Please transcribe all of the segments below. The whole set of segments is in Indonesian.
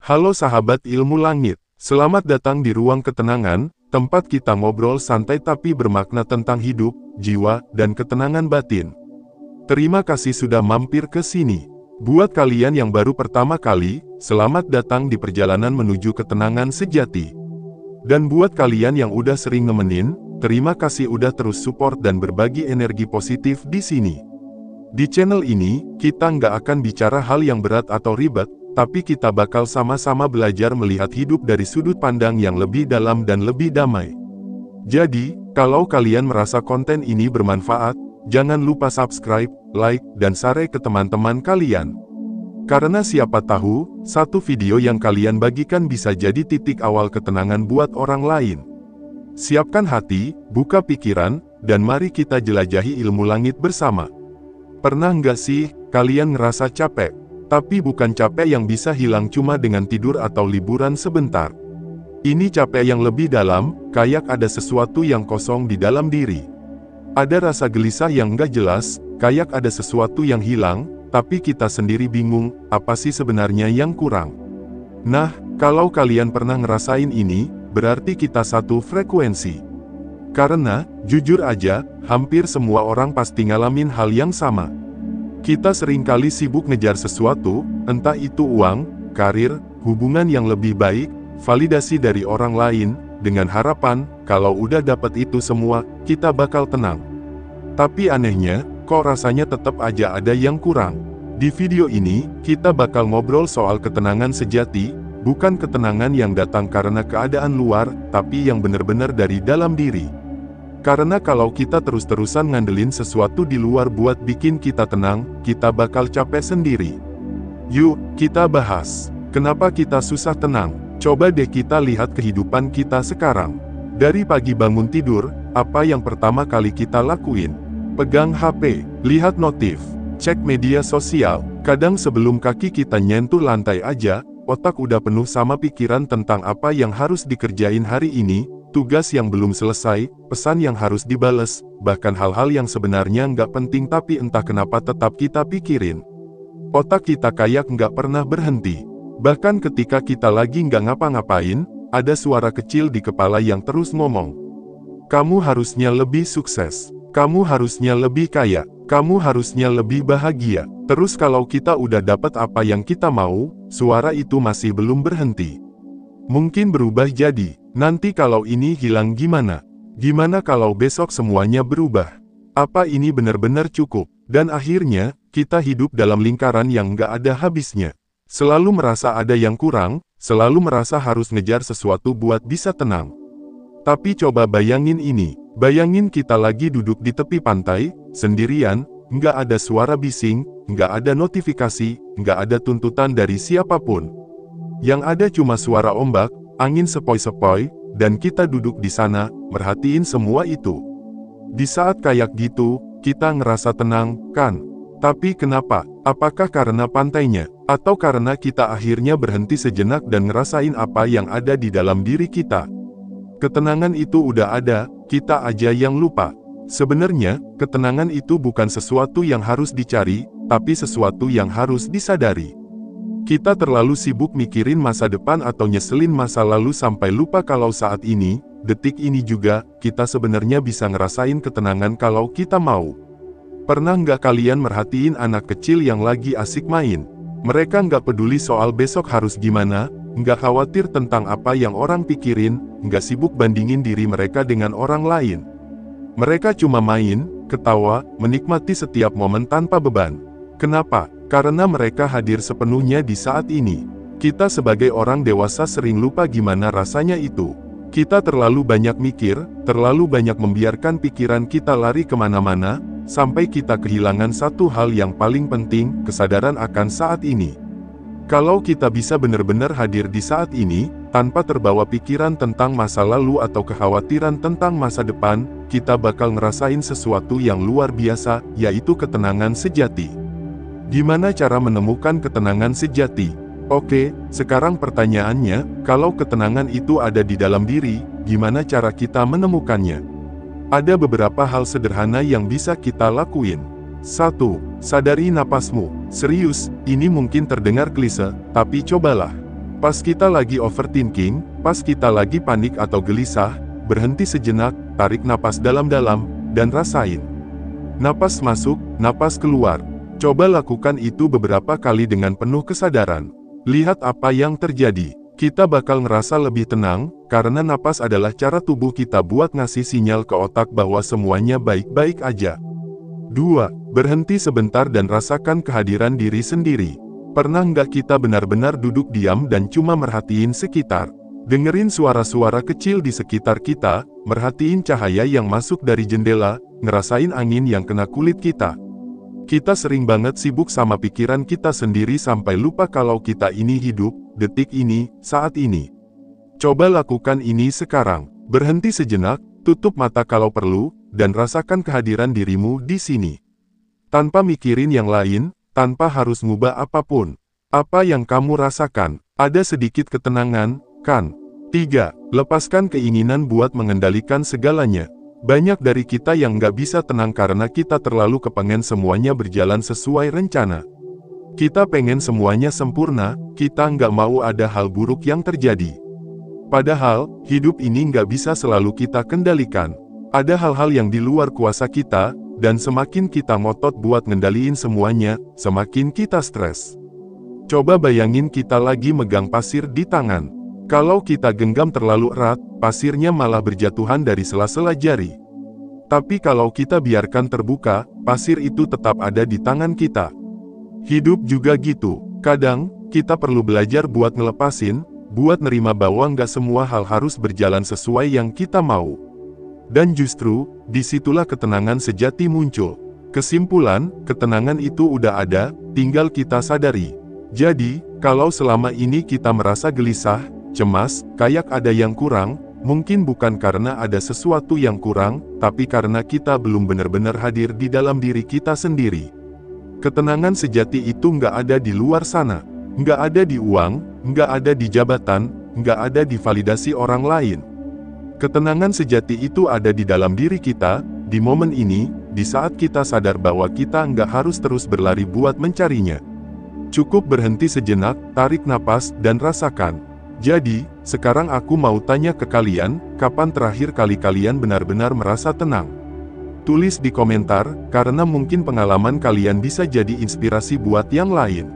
Halo sahabat ilmu langit, selamat datang di ruang ketenangan, tempat kita ngobrol santai tapi bermakna tentang hidup, jiwa, dan ketenangan batin. Terima kasih sudah mampir ke sini. Buat kalian yang baru pertama kali, selamat datang di perjalanan menuju ketenangan sejati. Dan buat kalian yang udah sering nemenin, terima kasih udah terus support dan berbagi energi positif di sini. Di channel ini, kita nggak akan bicara hal yang berat atau ribet, tapi kita bakal sama-sama belajar melihat hidup dari sudut pandang yang lebih dalam dan lebih damai. Jadi, kalau kalian merasa konten ini bermanfaat, jangan lupa subscribe, like, dan share ke teman-teman kalian. Karena siapa tahu, satu video yang kalian bagikan bisa jadi titik awal ketenangan buat orang lain. Siapkan hati, buka pikiran, dan mari kita jelajahi ilmu langit bersama. Pernah nggak sih, kalian ngerasa capek? Tapi bukan capek yang bisa hilang cuma dengan tidur atau liburan sebentar. Ini capek yang lebih dalam, kayak ada sesuatu yang kosong di dalam diri. Ada rasa gelisah yang nggak jelas, kayak ada sesuatu yang hilang, tapi kita sendiri bingung, apa sih sebenarnya yang kurang? Nah, kalau kalian pernah ngerasain ini, berarti kita satu frekuensi. Karena, jujur aja, hampir semua orang pasti ngalamin hal yang sama. Kita seringkali sibuk ngejar sesuatu, entah itu uang, karir, hubungan yang lebih baik, validasi dari orang lain, dengan harapan, kalau udah dapat itu semua, kita bakal tenang. Tapi anehnya, kok rasanya tetap aja ada yang kurang. Di video ini, kita bakal ngobrol soal ketenangan sejati, bukan ketenangan yang datang karena keadaan luar, tapi yang benar-benar dari dalam diri. Karena kalau kita terus-terusan ngandelin sesuatu di luar buat bikin kita tenang, kita bakal capek sendiri. Yuk, kita bahas. Kenapa kita susah tenang? Coba deh kita lihat kehidupan kita sekarang. Dari pagi bangun tidur, apa yang pertama kali kita lakuin? Pegang HP, lihat notif, cek media sosial. Kadang sebelum kaki kita nyentuh lantai aja, otak udah penuh sama pikiran tentang apa yang harus dikerjain hari ini, tugas yang belum selesai, pesan yang harus dibales, bahkan hal-hal yang sebenarnya nggak penting tapi entah kenapa tetap kita pikirin. Otak kita kayak nggak pernah berhenti. Bahkan ketika kita lagi nggak ngapa-ngapain, ada suara kecil di kepala yang terus ngomong. Kamu harusnya lebih sukses. Kamu harusnya lebih kaya. Kamu harusnya lebih bahagia. Terus kalau kita udah dapat apa yang kita mau, suara itu masih belum berhenti. Mungkin berubah jadi, nanti kalau ini hilang gimana? Gimana kalau besok semuanya berubah? Apa ini benar-benar cukup? Dan akhirnya, kita hidup dalam lingkaran yang nggak ada habisnya. Selalu merasa ada yang kurang, selalu merasa harus ngejar sesuatu buat bisa tenang. Tapi coba bayangin ini, bayangin kita lagi duduk di tepi pantai, sendirian, nggak ada suara bising, nggak ada notifikasi, nggak ada tuntutan dari siapapun. Yang ada cuma suara ombak, angin sepoi-sepoi, dan kita duduk di sana, merhatiin semua itu. Di saat kayak gitu, kita ngerasa tenang, kan? Tapi kenapa? Apakah karena pantainya? Atau karena kita akhirnya berhenti sejenak dan ngerasain apa yang ada di dalam diri kita? Ketenangan itu udah ada, kita aja yang lupa. Sebenarnya, ketenangan itu bukan sesuatu yang harus dicari, tapi sesuatu yang harus disadari. Kita terlalu sibuk mikirin masa depan atau nyeselin masa lalu sampai lupa kalau saat ini, detik ini juga, kita sebenarnya bisa ngerasain ketenangan kalau kita mau. Pernah nggak kalian merhatiin anak kecil yang lagi asik main? Mereka nggak peduli soal besok harus gimana, nggak khawatir tentang apa yang orang pikirin, nggak sibuk bandingin diri mereka dengan orang lain. Mereka cuma main, ketawa, menikmati setiap momen tanpa beban. Kenapa? Karena mereka hadir sepenuhnya di saat ini. Kita sebagai orang dewasa sering lupa gimana rasanya itu. Kita terlalu banyak mikir, terlalu banyak membiarkan pikiran kita lari kemana-mana, sampai kita kehilangan satu hal yang paling penting, kesadaran akan saat ini. Kalau kita bisa benar-benar hadir di saat ini, tanpa terbawa pikiran tentang masa lalu atau kekhawatiran tentang masa depan, kita bakal ngerasain sesuatu yang luar biasa, yaitu ketenangan sejati. Gimana cara menemukan ketenangan sejati? Oke, sekarang pertanyaannya, kalau ketenangan itu ada di dalam diri, gimana cara kita menemukannya? Ada beberapa hal sederhana yang bisa kita lakuin. 1. Sadari napasmu. Serius, ini mungkin terdengar klise, tapi cobalah. Pas kita lagi overthinking, pas kita lagi panik atau gelisah, berhenti sejenak, tarik napas dalam-dalam, dan rasain. Napas masuk, napas keluar. Coba lakukan itu beberapa kali dengan penuh kesadaran. Lihat apa yang terjadi. Kita bakal ngerasa lebih tenang, karena napas adalah cara tubuh kita buat ngasih sinyal ke otak bahwa semuanya baik-baik aja. 2. Berhenti sebentar dan rasakan kehadiran diri sendiri. Pernah nggak kita benar-benar duduk diam dan cuma merhatiin sekitar? Dengerin suara-suara kecil di sekitar kita, merhatiin cahaya yang masuk dari jendela, ngerasain angin yang kena kulit kita. Kita sering banget sibuk sama pikiran kita sendiri sampai lupa kalau kita ini hidup, detik ini, saat ini. Coba lakukan ini sekarang. Berhenti sejenak, tutup mata kalau perlu, dan rasakan kehadiran dirimu di sini. Tanpa mikirin yang lain, tanpa harus ngubah apapun. Apa yang kamu rasakan? Ada sedikit ketenangan, kan? 3. Lepaskan keinginan buat mengendalikan segalanya. Banyak dari kita yang nggak bisa tenang karena kita terlalu kepengen semuanya berjalan sesuai rencana. Kita pengen semuanya sempurna, kita nggak mau ada hal buruk yang terjadi. Padahal, hidup ini nggak bisa selalu kita kendalikan. Ada hal-hal yang di luar kuasa kita, dan semakin kita ngotot buat ngendaliin semuanya, semakin kita stres. Coba bayangin kita lagi megang pasir di tangan. Kalau kita genggam terlalu erat, pasirnya malah berjatuhan dari sela-sela jari. Tapi kalau kita biarkan terbuka, pasir itu tetap ada di tangan kita. Hidup juga gitu. Kadang, kita perlu belajar buat ngelepasin, buat nerima bahwa nggak semua hal harus berjalan sesuai yang kita mau. Dan justru, disitulah ketenangan sejati muncul. Kesimpulan, ketenangan itu udah ada, tinggal kita sadari. Jadi, kalau selama ini kita merasa gelisah, cemas, kayak ada yang kurang, mungkin bukan karena ada sesuatu yang kurang, tapi karena kita belum benar-benar hadir di dalam diri kita sendiri. Ketenangan sejati itu nggak ada di luar sana. Nggak ada di uang, nggak ada di jabatan, nggak ada di validasi orang lain. Ketenangan sejati itu ada di dalam diri kita, di momen ini, di saat kita sadar bahwa kita nggak harus terus berlari buat mencarinya. Cukup berhenti sejenak, tarik napas, dan rasakan. Jadi, sekarang aku mau tanya ke kalian, kapan terakhir kali kalian benar-benar merasa tenang? Tulis di komentar, karena mungkin pengalaman kalian bisa jadi inspirasi buat yang lain.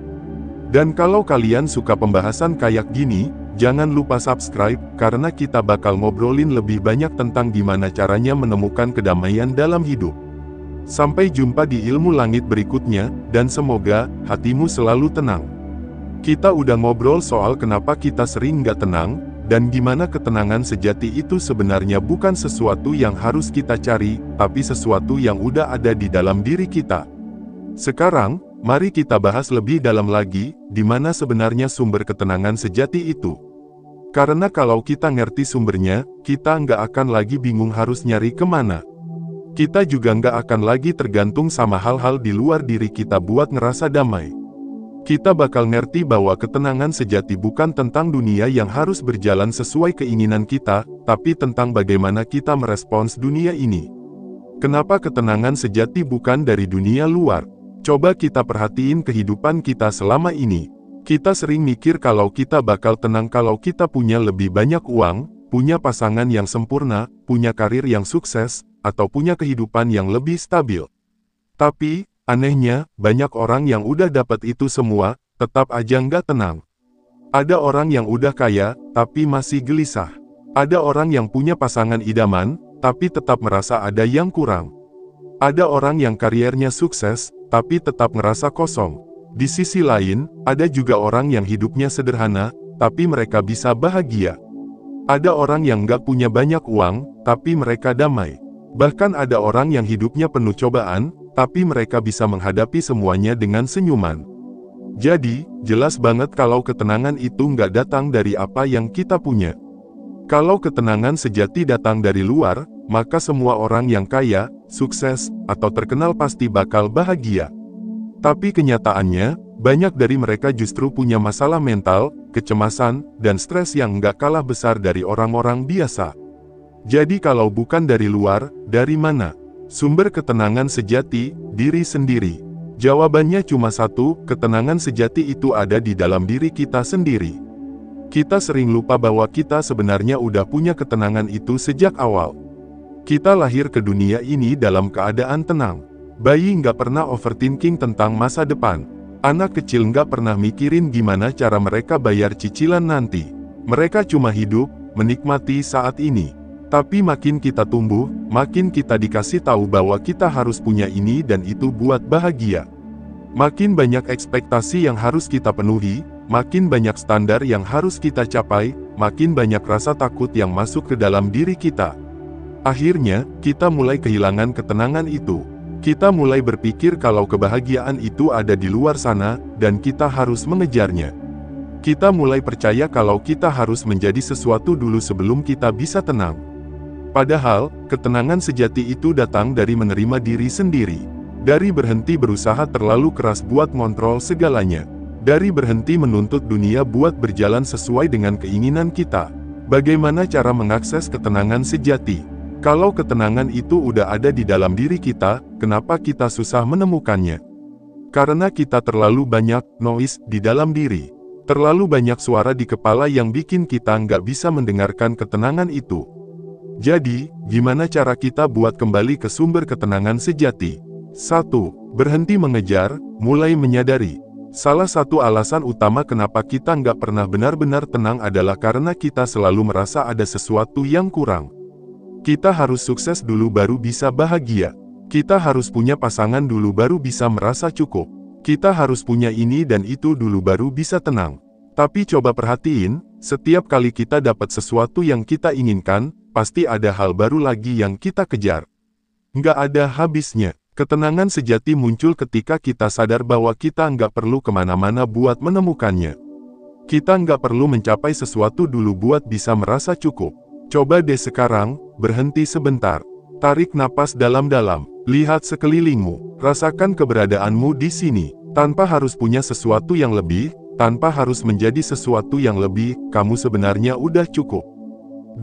Dan kalau kalian suka pembahasan kayak gini, jangan lupa subscribe, karena kita bakal ngobrolin lebih banyak tentang gimana caranya menemukan kedamaian dalam hidup. Sampai jumpa di ilmu langit berikutnya, dan semoga hatimu selalu tenang. Kita udah ngobrol soal kenapa kita sering nggak tenang, dan gimana ketenangan sejati itu sebenarnya bukan sesuatu yang harus kita cari, tapi sesuatu yang udah ada di dalam diri kita. Sekarang, mari kita bahas lebih dalam lagi, di mana sebenarnya sumber ketenangan sejati itu. Karena kalau kita ngerti sumbernya, kita nggak akan lagi bingung harus nyari kemana. Kita juga nggak akan lagi tergantung sama hal-hal di luar diri kita buat ngerasa damai. Kita bakal ngerti bahwa ketenangan sejati bukan tentang dunia yang harus berjalan sesuai keinginan kita, tapi tentang bagaimana kita merespons dunia ini. Kenapa ketenangan sejati bukan dari dunia luar? Coba kita perhatiin kehidupan kita selama ini. Kita sering mikir kalau kita bakal tenang kalau kita punya lebih banyak uang, punya pasangan yang sempurna, punya karir yang sukses, atau punya kehidupan yang lebih stabil. Tapi, anehnya, banyak orang yang udah dapat itu semua, tetap aja nggak tenang. Ada orang yang udah kaya, tapi masih gelisah. Ada orang yang punya pasangan idaman, tapi tetap merasa ada yang kurang. Ada orang yang kariernya sukses, tapi tetap ngerasa kosong. Di sisi lain, ada juga orang yang hidupnya sederhana, tapi mereka bisa bahagia. Ada orang yang nggak punya banyak uang, tapi mereka damai. Bahkan ada orang yang hidupnya penuh cobaan, tapi mereka bisa menghadapi semuanya dengan senyuman. Jadi, jelas banget kalau ketenangan itu nggak datang dari apa yang kita punya. Kalau ketenangan sejati datang dari luar, maka semua orang yang kaya, sukses, atau terkenal pasti bakal bahagia. Tapi kenyataannya, banyak dari mereka justru punya masalah mental, kecemasan, dan stres yang nggak kalah besar dari orang-orang biasa. Jadi kalau bukan dari luar, dari mana? Sumber ketenangan sejati, diri sendiri. Jawabannya cuma satu, ketenangan sejati itu ada di dalam diri kita sendiri. Kita sering lupa bahwa kita sebenarnya udah punya ketenangan itu sejak awal. Kita lahir ke dunia ini dalam keadaan tenang. Bayi nggak pernah overthinking tentang masa depan. Anak kecil nggak pernah mikirin gimana cara mereka bayar cicilan nanti. Mereka cuma hidup, menikmati saat ini. Tapi makin kita tumbuh, makin kita dikasih tahu bahwa kita harus punya ini dan itu buat bahagia. Makin banyak ekspektasi yang harus kita penuhi, makin banyak standar yang harus kita capai, makin banyak rasa takut yang masuk ke dalam diri kita. Akhirnya, kita mulai kehilangan ketenangan itu. Kita mulai berpikir kalau kebahagiaan itu ada di luar sana, dan kita harus mengejarnya. Kita mulai percaya kalau kita harus menjadi sesuatu dulu sebelum kita bisa tenang. Padahal, ketenangan sejati itu datang dari menerima diri sendiri. Dari berhenti berusaha terlalu keras buat ngontrol segalanya. Dari berhenti menuntut dunia buat berjalan sesuai dengan keinginan kita. Bagaimana cara mengakses ketenangan sejati? Kalau ketenangan itu udah ada di dalam diri kita, kenapa kita susah menemukannya? Karena kita terlalu banyak noise di dalam diri. Terlalu banyak suara di kepala yang bikin kita nggak bisa mendengarkan ketenangan itu. Jadi, gimana cara kita buat kembali ke sumber ketenangan sejati? 1. Berhenti mengejar, mulai menyadari. Salah satu alasan utama kenapa kita nggak pernah benar-benar tenang adalah karena kita selalu merasa ada sesuatu yang kurang. Kita harus sukses dulu baru bisa bahagia. Kita harus punya pasangan dulu baru bisa merasa cukup. Kita harus punya ini dan itu dulu baru bisa tenang. Tapi coba perhatiin, setiap kali kita dapat sesuatu yang kita inginkan, pasti ada hal baru lagi yang kita kejar. Nggak ada habisnya. Ketenangan sejati muncul ketika kita sadar bahwa kita nggak perlu kemana-mana buat menemukannya. Kita nggak perlu mencapai sesuatu dulu buat bisa merasa cukup. Coba deh sekarang, berhenti sebentar. Tarik napas dalam-dalam, lihat sekelilingmu, rasakan keberadaanmu di sini. Tanpa harus punya sesuatu yang lebih, tanpa harus menjadi sesuatu yang lebih, kamu sebenarnya udah cukup.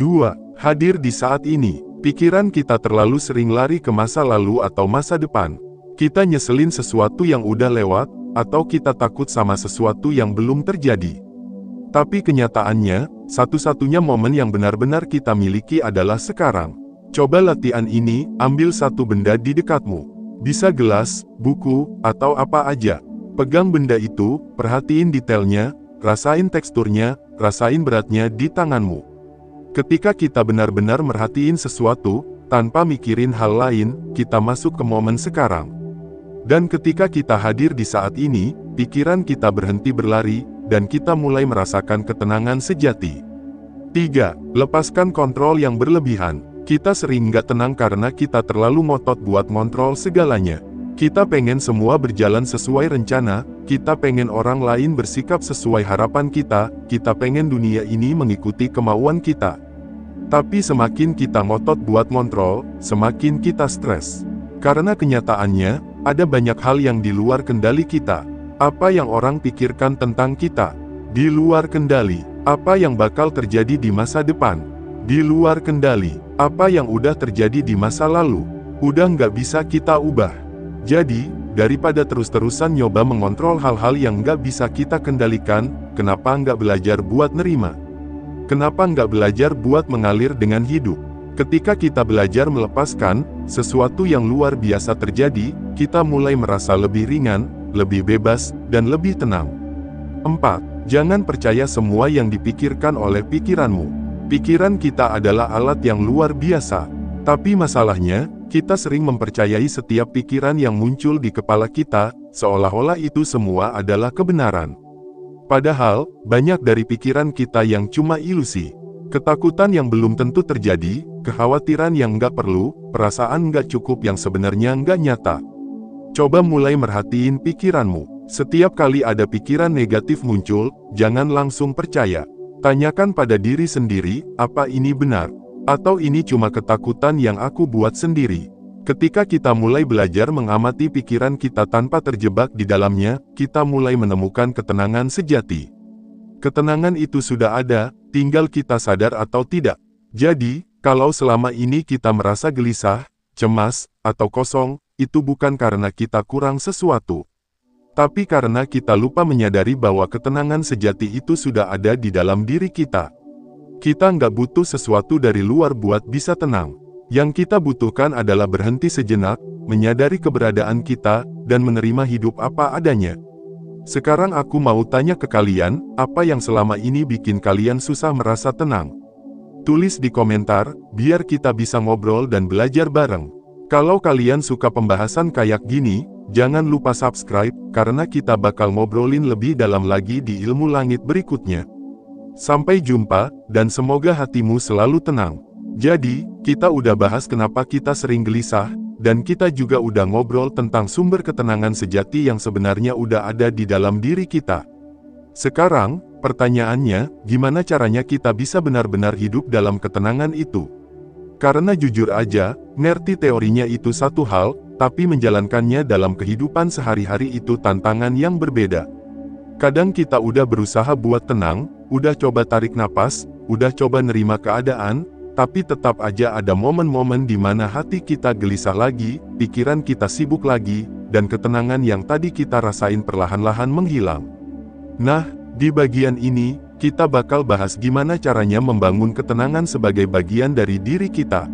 2. Hadir di saat ini. Pikiran kita terlalu sering lari ke masa lalu atau masa depan. Kita nyeselin sesuatu yang udah lewat, atau kita takut sama sesuatu yang belum terjadi. Tapi kenyataannya, satu-satunya momen yang benar-benar kita miliki adalah sekarang. Coba latihan ini, ambil satu benda di dekatmu. Bisa gelas, buku, atau apa aja. Pegang benda itu, perhatiin detailnya, rasain teksturnya, rasain beratnya di tanganmu. Ketika kita benar-benar merhatiin sesuatu, tanpa mikirin hal lain, kita masuk ke momen sekarang. Dan ketika kita hadir di saat ini, pikiran kita berhenti berlari, dan kita mulai merasakan ketenangan sejati. 3. Lepaskan kontrol yang berlebihan. Kita sering nggak tenang karena kita terlalu ngotot buat ngontrol segalanya. Kita pengen semua berjalan sesuai rencana, kita pengen orang lain bersikap sesuai harapan kita pengen dunia ini mengikuti kemauan kita. Tapi semakin kita ngotot buat ngontrol, semakin kita stres. Karena kenyataannya, ada banyak hal yang di luar kendali kita. Apa yang orang pikirkan tentang kita? Di luar kendali. Apa yang bakal terjadi di masa depan? Di luar kendali. Apa yang udah terjadi di masa lalu? Udah nggak bisa kita ubah. Jadi, daripada terus-terusan nyoba mengontrol hal-hal yang nggak bisa kita kendalikan, kenapa nggak belajar buat nerima? Kenapa nggak belajar buat mengalir dengan hidup? Ketika kita belajar melepaskan, sesuatu yang luar biasa terjadi, kita mulai merasa lebih ringan, lebih bebas, dan lebih tenang. 4. Jangan percaya semua yang dipikirkan oleh pikiranmu. Pikiran kita adalah alat yang luar biasa. Tapi masalahnya, kita sering mempercayai setiap pikiran yang muncul di kepala kita, seolah-olah itu semua adalah kebenaran. Padahal, banyak dari pikiran kita yang cuma ilusi. Ketakutan yang belum tentu terjadi, kekhawatiran yang nggak perlu, perasaan nggak cukup yang sebenarnya nggak nyata. Coba mulai merhatiin pikiranmu. Setiap kali ada pikiran negatif muncul, jangan langsung percaya. Tanyakan pada diri sendiri, apa ini benar? Atau ini cuma ketakutan yang aku buat sendiri? Ketika kita mulai belajar mengamati pikiran kita tanpa terjebak di dalamnya, kita mulai menemukan ketenangan sejati. Ketenangan itu sudah ada, tinggal kita sadar atau tidak. Jadi, kalau selama ini kita merasa gelisah, cemas, atau kosong, itu bukan karena kita kurang sesuatu. Tapi karena kita lupa menyadari bahwa ketenangan sejati itu sudah ada di dalam diri kita. Kita nggak butuh sesuatu dari luar buat bisa tenang. Yang kita butuhkan adalah berhenti sejenak, menyadari keberadaan kita, dan menerima hidup apa adanya. Sekarang aku mau tanya ke kalian, apa yang selama ini bikin kalian susah merasa tenang? Tulis di komentar, biar kita bisa ngobrol dan belajar bareng. Kalau kalian suka pembahasan kayak gini, jangan lupa subscribe, karena kita bakal ngobrolin lebih dalam lagi di ilmu langit berikutnya. Sampai jumpa, dan semoga hatimu selalu tenang. Jadi, kita udah bahas kenapa kita sering gelisah, dan kita juga udah ngobrol tentang sumber ketenangan sejati yang sebenarnya udah ada di dalam diri kita. Sekarang, pertanyaannya, gimana caranya kita bisa benar-benar hidup dalam ketenangan itu? Karena jujur aja, ngerti teorinya itu satu hal, tapi menjalankannya dalam kehidupan sehari-hari itu tantangan yang berbeda. Kadang kita udah berusaha buat tenang, udah coba tarik napas, udah coba nerima keadaan, tapi tetap aja ada momen-momen di mana hati kita gelisah lagi, pikiran kita sibuk lagi, dan ketenangan yang tadi kita rasain perlahan-lahan menghilang. Nah, di bagian ini, kita bakal bahas gimana caranya membangun ketenangan sebagai bagian dari diri kita.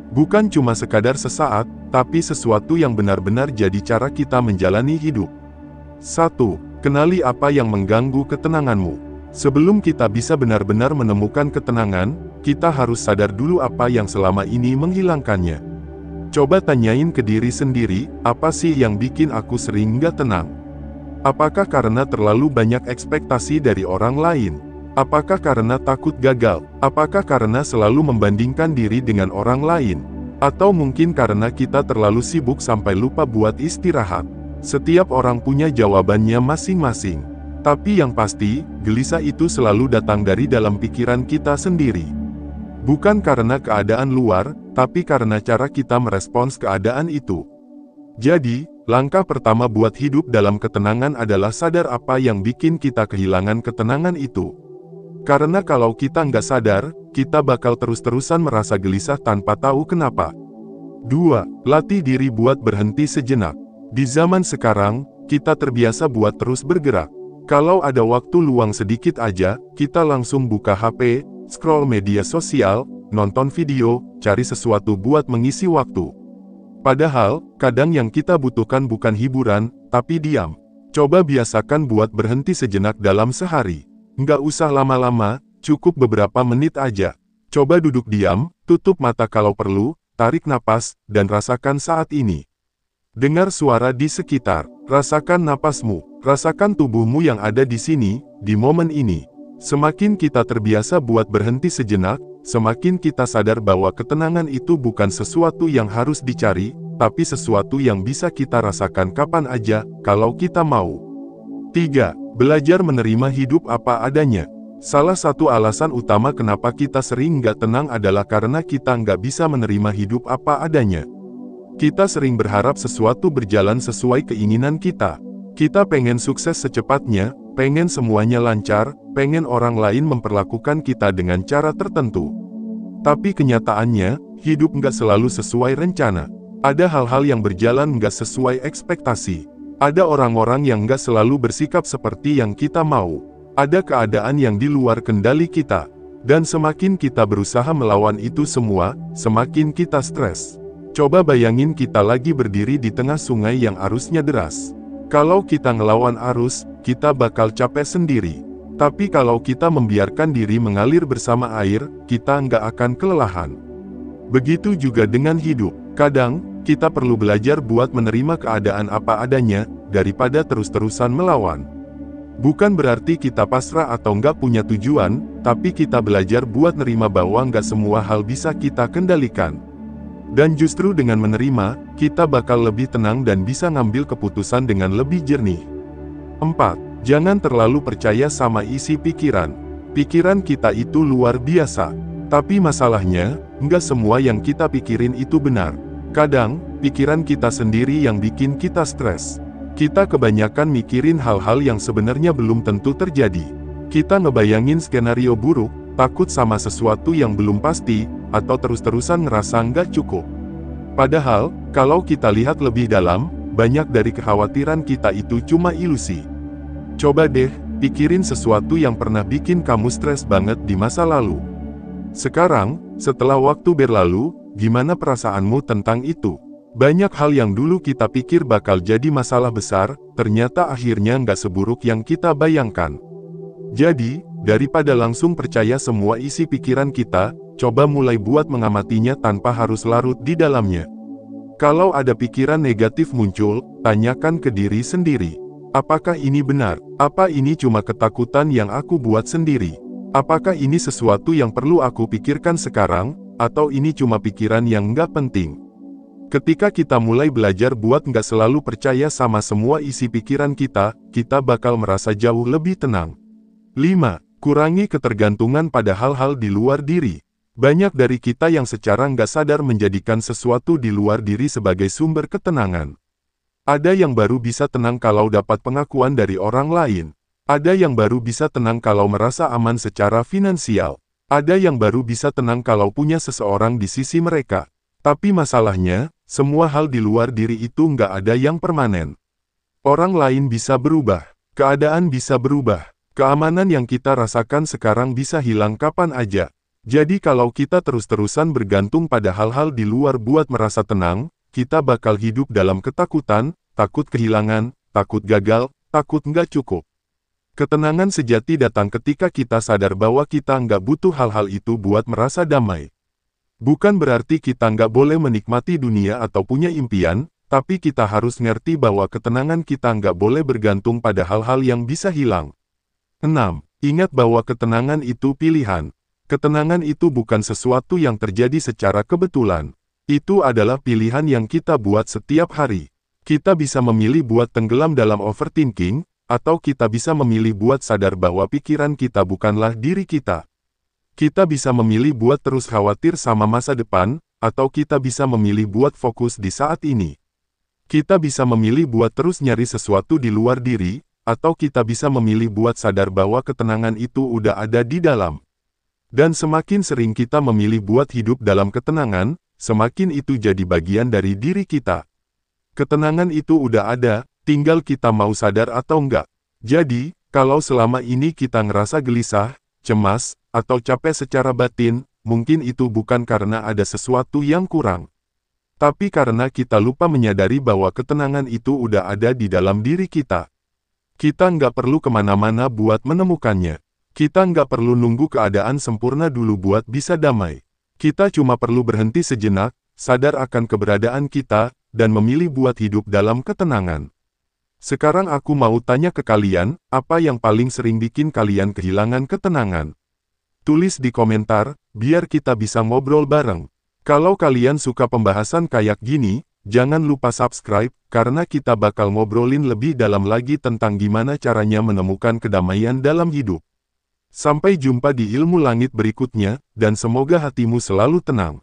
Bukan cuma sekadar sesaat, tapi sesuatu yang benar-benar jadi cara kita menjalani hidup. 1. Kenali apa yang mengganggu ketenanganmu. Sebelum kita bisa benar-benar menemukan ketenangan, kita harus sadar dulu apa yang selama ini menghilangkannya. Coba tanyain ke diri sendiri, apa sih yang bikin aku sering nggak tenang? Apakah karena terlalu banyak ekspektasi dari orang lain? Apakah karena takut gagal? Apakah karena selalu membandingkan diri dengan orang lain? Atau mungkin karena kita terlalu sibuk sampai lupa buat istirahat? Setiap orang punya jawabannya masing-masing. Tapi yang pasti, gelisah itu selalu datang dari dalam pikiran kita sendiri. Bukan karena keadaan luar, tapi karena cara kita merespons keadaan itu. Jadi, langkah pertama buat hidup dalam ketenangan adalah sadar apa yang bikin kita kehilangan ketenangan itu. Karena kalau kita nggak sadar, kita bakal terus-terusan merasa gelisah tanpa tahu kenapa. 2. Latih diri buat berhenti sejenak. Di zaman sekarang, kita terbiasa buat terus bergerak. Kalau ada waktu luang sedikit aja, kita langsung buka HP, scroll media sosial, nonton video, cari sesuatu buat mengisi waktu. Padahal, kadang yang kita butuhkan bukan hiburan, tapi diam. Coba biasakan buat berhenti sejenak dalam sehari. Nggak usah lama-lama, cukup beberapa menit aja. Coba duduk diam, tutup mata kalau perlu, tarik napas, dan rasakan saat ini. Dengar suara di sekitar, rasakan napasmu, rasakan tubuhmu yang ada di sini, di momen ini. Semakin kita terbiasa buat berhenti sejenak, semakin kita sadar bahwa ketenangan itu bukan sesuatu yang harus dicari, tapi sesuatu yang bisa kita rasakan kapan aja, kalau kita mau. 3. Belajar menerima hidup apa adanya. Salah satu alasan utama kenapa kita sering nggak tenang adalah karena kita nggak bisa menerima hidup apa adanya. Kita sering berharap sesuatu berjalan sesuai keinginan kita. Kita pengen sukses secepatnya, pengen semuanya lancar, pengen orang lain memperlakukan kita dengan cara tertentu. Tapi kenyataannya, hidup nggak selalu sesuai rencana. Ada hal-hal yang berjalan nggak sesuai ekspektasi. Ada orang-orang yang nggak selalu bersikap seperti yang kita mau. Ada keadaan yang di luar kendali kita. Dan semakin kita berusaha melawan itu semua, semakin kita stres. Coba bayangin kita lagi berdiri di tengah sungai yang arusnya deras. Kalau kita ngelawan arus, kita bakal capek sendiri. Tapi kalau kita membiarkan diri mengalir bersama air, kita nggak akan kelelahan. Begitu juga dengan hidup. Kadang, kita perlu belajar buat menerima keadaan apa adanya, daripada terus-terusan melawan. Bukan berarti kita pasrah atau nggak punya tujuan, tapi kita belajar buat nerima bahwa nggak semua hal bisa kita kendalikan. Dan justru dengan menerima, kita bakal lebih tenang dan bisa ngambil keputusan dengan lebih jernih. 4. Jangan terlalu percaya sama isi pikiran. Pikiran kita itu luar biasa. Tapi masalahnya, nggak semua yang kita pikirin itu benar. Kadang, pikiran kita sendiri yang bikin kita stres. Kita kebanyakan mikirin hal-hal yang sebenarnya belum tentu terjadi. Kita ngebayangin skenario buruk, takut sama sesuatu yang belum pasti, atau terus-terusan ngerasa nggak cukup. Padahal, kalau kita lihat lebih dalam, banyak dari kekhawatiran kita itu cuma ilusi. Coba deh, pikirin sesuatu yang pernah bikin kamu stres banget di masa lalu. Sekarang, setelah waktu berlalu, gimana perasaanmu tentang itu? Banyak hal yang dulu kita pikir bakal jadi masalah besar, ternyata akhirnya nggak seburuk yang kita bayangkan. Jadi, daripada langsung percaya semua isi pikiran kita, coba mulai buat mengamatinya tanpa harus larut di dalamnya. Kalau ada pikiran negatif muncul, tanyakan ke diri sendiri. Apakah ini benar? Apa ini cuma ketakutan yang aku buat sendiri? Apakah ini sesuatu yang perlu aku pikirkan sekarang, atau ini cuma pikiran yang nggak penting? Ketika kita mulai belajar buat nggak selalu percaya sama semua isi pikiran kita bakal merasa jauh lebih tenang. 5. Kurangi ketergantungan pada hal-hal di luar diri. Banyak dari kita yang secara nggak sadar menjadikan sesuatu di luar diri sebagai sumber ketenangan. Ada yang baru bisa tenang kalau dapat pengakuan dari orang lain. Ada yang baru bisa tenang kalau merasa aman secara finansial. Ada yang baru bisa tenang kalau punya seseorang di sisi mereka. Tapi masalahnya, semua hal di luar diri itu nggak ada yang permanen. Orang lain bisa berubah, keadaan bisa berubah, keamanan yang kita rasakan sekarang bisa hilang kapan aja. Jadi kalau kita terus-terusan bergantung pada hal-hal di luar buat merasa tenang, kita bakal hidup dalam ketakutan, takut kehilangan, takut gagal, takut nggak cukup. Ketenangan sejati datang ketika kita sadar bahwa kita nggak butuh hal-hal itu buat merasa damai. Bukan berarti kita nggak boleh menikmati dunia atau punya impian, tapi kita harus ngerti bahwa ketenangan kita nggak boleh bergantung pada hal-hal yang bisa hilang. 6. Ingat bahwa ketenangan itu pilihan. Ketenangan itu bukan sesuatu yang terjadi secara kebetulan. Itu adalah pilihan yang kita buat setiap hari. Kita bisa memilih buat tenggelam dalam overthinking, atau kita bisa memilih buat sadar bahwa pikiran kita bukanlah diri kita. Kita bisa memilih buat terus khawatir sama masa depan, atau kita bisa memilih buat fokus di saat ini. Kita bisa memilih buat terus nyari sesuatu di luar diri, atau kita bisa memilih buat sadar bahwa ketenangan itu udah ada di dalam. Dan semakin sering kita memilih buat hidup dalam ketenangan, semakin itu jadi bagian dari diri kita. Ketenangan itu udah ada, tinggal kita mau sadar atau enggak. Jadi, kalau selama ini kita ngerasa gelisah, cemas, atau capek secara batin, mungkin itu bukan karena ada sesuatu yang kurang. Tapi karena kita lupa menyadari bahwa ketenangan itu udah ada di dalam diri kita. Kita nggak perlu kemana-mana buat menemukannya. Kita nggak perlu nunggu keadaan sempurna dulu buat bisa damai. Kita cuma perlu berhenti sejenak, sadar akan keberadaan kita, dan memilih buat hidup dalam ketenangan. Sekarang aku mau tanya ke kalian, apa yang paling sering bikin kalian kehilangan ketenangan? Tulis di komentar, biar kita bisa ngobrol bareng. Kalau kalian suka pembahasan kayak gini, jangan lupa subscribe, karena kita bakal ngobrolin lebih dalam lagi tentang gimana caranya menemukan kedamaian dalam hidup. Sampai jumpa di ilmu langit berikutnya, dan semoga hatimu selalu tenang.